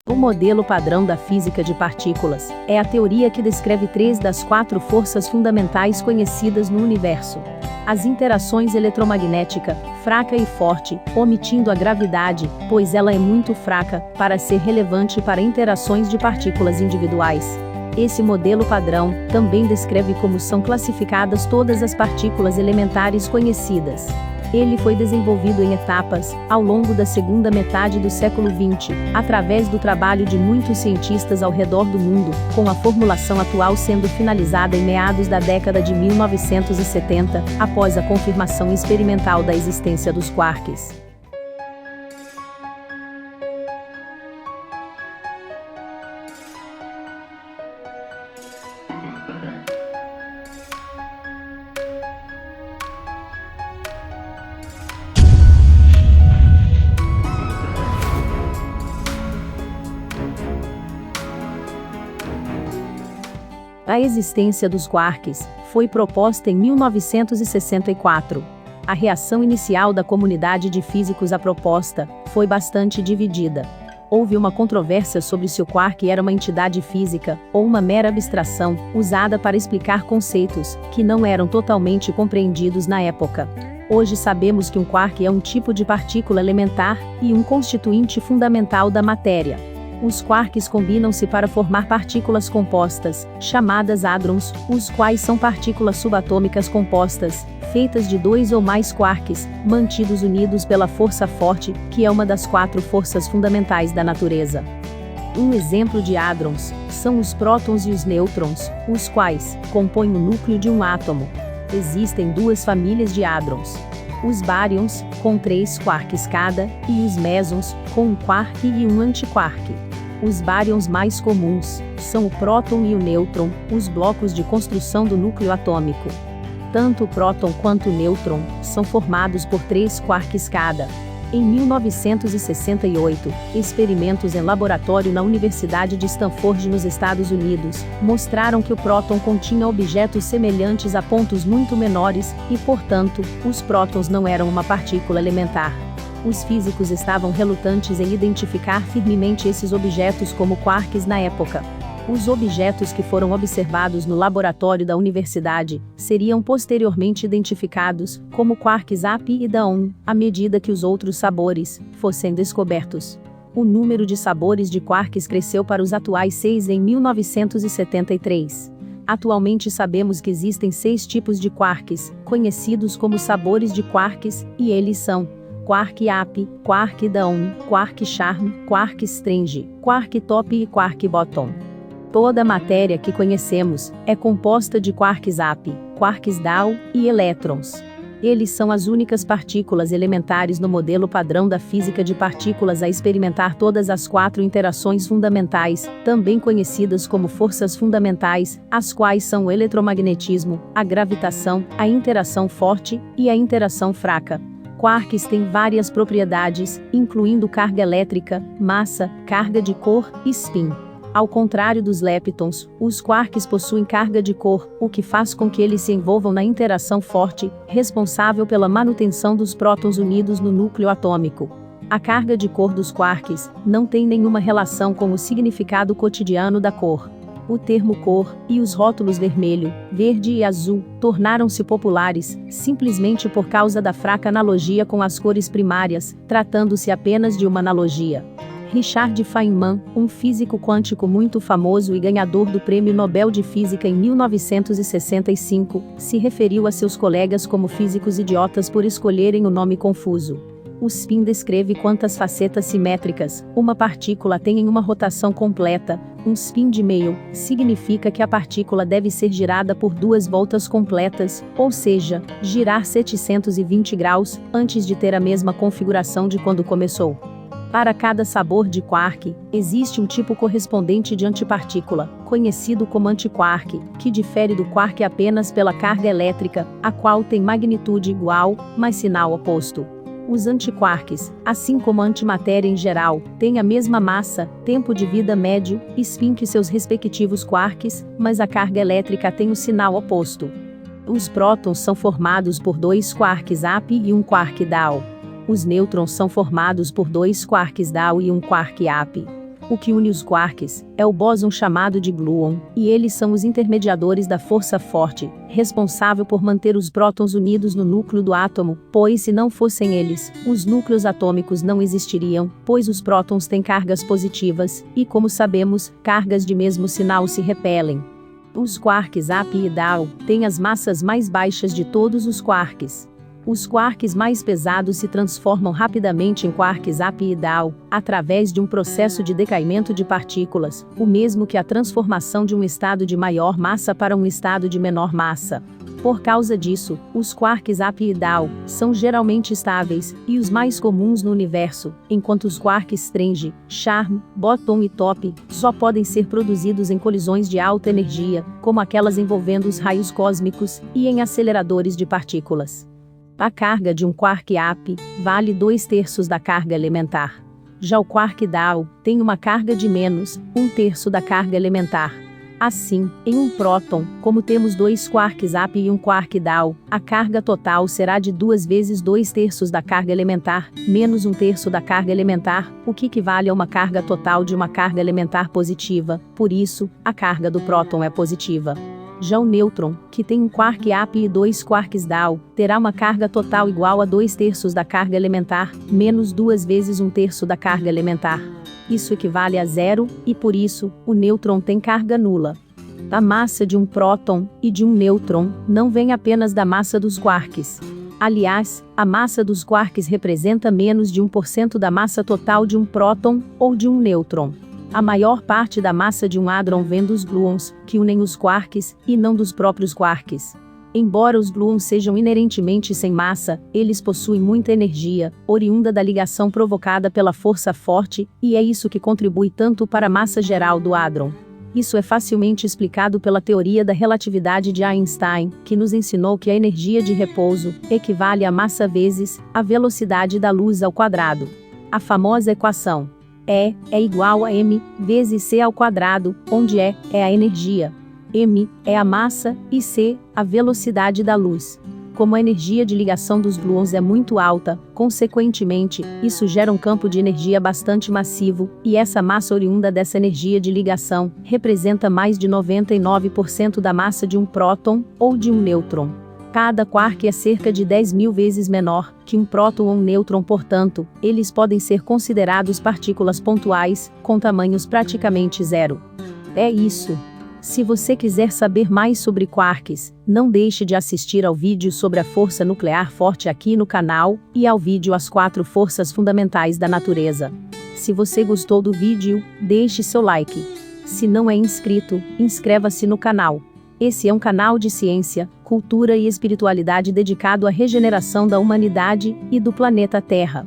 O modelo padrão da física de partículas é a teoria que descreve 3 das 4 forças fundamentais conhecidas no universo. As interações eletromagnética, fraca e forte, omitindo a gravidade, pois ela é muito fraca para ser relevante para interações de partículas individuais. Esse modelo padrão também descreve como são classificadas todas as partículas elementares conhecidas. Ele foi desenvolvido em etapas, ao longo da segunda metade do século XX, através do trabalho de muitos cientistas ao redor do mundo, com a formulação atual sendo finalizada em meados da década de 1970, após a confirmação experimental da existência dos quarks. A existência dos quarks foi proposta em 1964. A reação inicial da comunidade de físicos à proposta foi bastante dividida. Houve uma controvérsia sobre se o quark era uma entidade física ou uma mera abstração, usada para explicar conceitos que não eram totalmente compreendidos na época. Hoje sabemos que um quark é um tipo de partícula elementar e um constituinte fundamental da matéria. Os quarks combinam-se para formar partículas compostas, chamadas hadrons, os quais são partículas subatômicas compostas, feitas de 2 ou mais quarks, mantidos unidos pela força forte, que é uma das 4 forças fundamentais da natureza. Um exemplo de hadrons são os prótons e os nêutrons, os quais compõem o núcleo de um átomo. Existem 2 famílias de hadrons: os baryons, com 3 quarks cada, e os mesons, com um quark e um antiquark. Os baryons mais comuns são o próton e o nêutron, os blocos de construção do núcleo atômico. Tanto o próton quanto o nêutron são formados por 3 quarks cada. Em 1968, experimentos em laboratório na Universidade de Stanford, nos Estados Unidos, mostraram que o próton continha objetos semelhantes a pontos muito menores, e, portanto, os prótons não eram uma partícula elementar. Os físicos estavam relutantes em identificar firmemente esses objetos como quarks na época. Os objetos que foram observados no laboratório da universidade seriam posteriormente identificados como quarks Ap e Daon, à medida que os outros sabores fossem descobertos. O número de sabores de quarks cresceu para os atuais 6 em 1973. Atualmente sabemos que existem 6 tipos de quarks, conhecidos como sabores de quarks, e eles são quark Ap, quark Daon, quark Charm, quark Strange, quark Top e quark Bottom. Toda a matéria que conhecemos é composta de quarks Ap, quarks Down e elétrons. Eles são as únicas partículas elementares no modelo padrão da física de partículas a experimentar todas as 4 interações fundamentais, também conhecidas como forças fundamentais, as quais são o eletromagnetismo, a gravitação, a interação forte e a interação fraca. Quarks têm várias propriedades, incluindo carga elétrica, massa, carga de cor e spin. Ao contrário dos leptons, os quarks possuem carga de cor, o que faz com que eles se envolvam na interação forte, responsável pela manutenção dos prótons unidos no núcleo atômico. A carga de cor dos quarks não tem nenhuma relação com o significado cotidiano da cor. O termo cor e os rótulos vermelho, verde e azul tornaram-se populares simplesmente por causa da fraca analogia com as cores primárias, tratando-se apenas de uma analogia. Richard Feynman, um físico quântico muito famoso e ganhador do Prêmio Nobel de Física em 1965, se referiu a seus colegas como físicos idiotas por escolherem o nome confuso. O spin descreve quantas facetas simétricas uma partícula tem em uma rotação completa. Um spin de meio significa que a partícula deve ser girada por 2 voltas completas, ou seja, girar 720 graus, antes de ter a mesma configuração de quando começou. Para cada sabor de quark, existe um tipo correspondente de antipartícula, conhecido como antiquark, que difere do quark apenas pela carga elétrica, a qual tem magnitude igual, mas sinal oposto. Os antiquarks, assim como a antimatéria em geral, têm a mesma massa, tempo de vida médio, e spin que seus respectivos quarks, mas a carga elétrica tem o sinal oposto. Os prótons são formados por 2 quarks Ap e um quark Down. Os nêutrons são formados por 2 quarks Down e um quark Ap. O que une os quarks é o bóson chamado de gluon, e eles são os intermediadores da força forte, responsável por manter os prótons unidos no núcleo do átomo, pois se não fossem eles, os núcleos atômicos não existiriam, pois os prótons têm cargas positivas, e como sabemos, cargas de mesmo sinal se repelem. Os quarks Ap e Dau têm as massas mais baixas de todos os quarks. Os quarks mais pesados se transformam rapidamente em quarks Ap e Dau, através de um processo de decaimento de partículas, o mesmo que a transformação de um estado de maior massa para um estado de menor massa. Por causa disso, os quarks Ap e Dau são geralmente estáveis, e os mais comuns no universo, enquanto os quarks Strange, Charm, Bottom e Top só podem ser produzidos em colisões de alta energia, como aquelas envolvendo os raios cósmicos, e em aceleradores de partículas. A carga de um quark Ap vale 2/3 da carga elementar. Já o quark Dau tem uma carga de menos 1/3 da carga elementar. Assim, em um próton, como temos 2 quarks Ap e um quark Dau, a carga total será de 2 vezes 2/3 da carga elementar, menos 1/3 da carga elementar, o que equivale a uma carga total de uma carga elementar positiva, por isso, a carga do próton é positiva. Já o nêutron, que tem um quark Ap e 2 quarks Dau, terá uma carga total igual a 2/3 da carga elementar, menos 2 vezes 1/3 da carga elementar. Isso equivale a 0, e por isso, o nêutron tem carga nula. A massa de um próton e de um nêutron não vem apenas da massa dos quarks. Aliás, a massa dos quarks representa menos de 1% da massa total de um próton ou de um nêutron. A maior parte da massa de um hadrão vem dos gluons, que unem os quarks, e não dos próprios quarks. Embora os gluons sejam inerentemente sem massa, eles possuem muita energia, oriunda da ligação provocada pela força forte, e é isso que contribui tanto para a massa geral do hadrão. Isso é facilmente explicado pela teoria da relatividade de Einstein, que nos ensinou que a energia de repouso equivale à massa vezes a velocidade da luz ao quadrado. A famosa equação E é igual a m vezes c ao quadrado, onde E é a energia, m é a massa e c, a velocidade da luz. Como a energia de ligação dos gluons é muito alta, consequentemente, isso gera um campo de energia bastante massivo, e essa massa oriunda dessa energia de ligação representa mais de 99% da massa de um próton ou de um nêutron. Cada quark é cerca de 10.000 vezes menor que um próton ou um nêutron, portanto, eles podem ser considerados partículas pontuais, com tamanhos praticamente zero. É isso. Se você quiser saber mais sobre quarks, não deixe de assistir ao vídeo sobre a força nuclear forte aqui no canal, e ao vídeo As 4 Forças Fundamentais da Natureza. Se você gostou do vídeo, deixe seu like. Se não é inscrito, inscreva-se no canal. Esse é um canal de ciência, cultura e espiritualidade dedicado à regeneração da humanidade e do planeta Terra.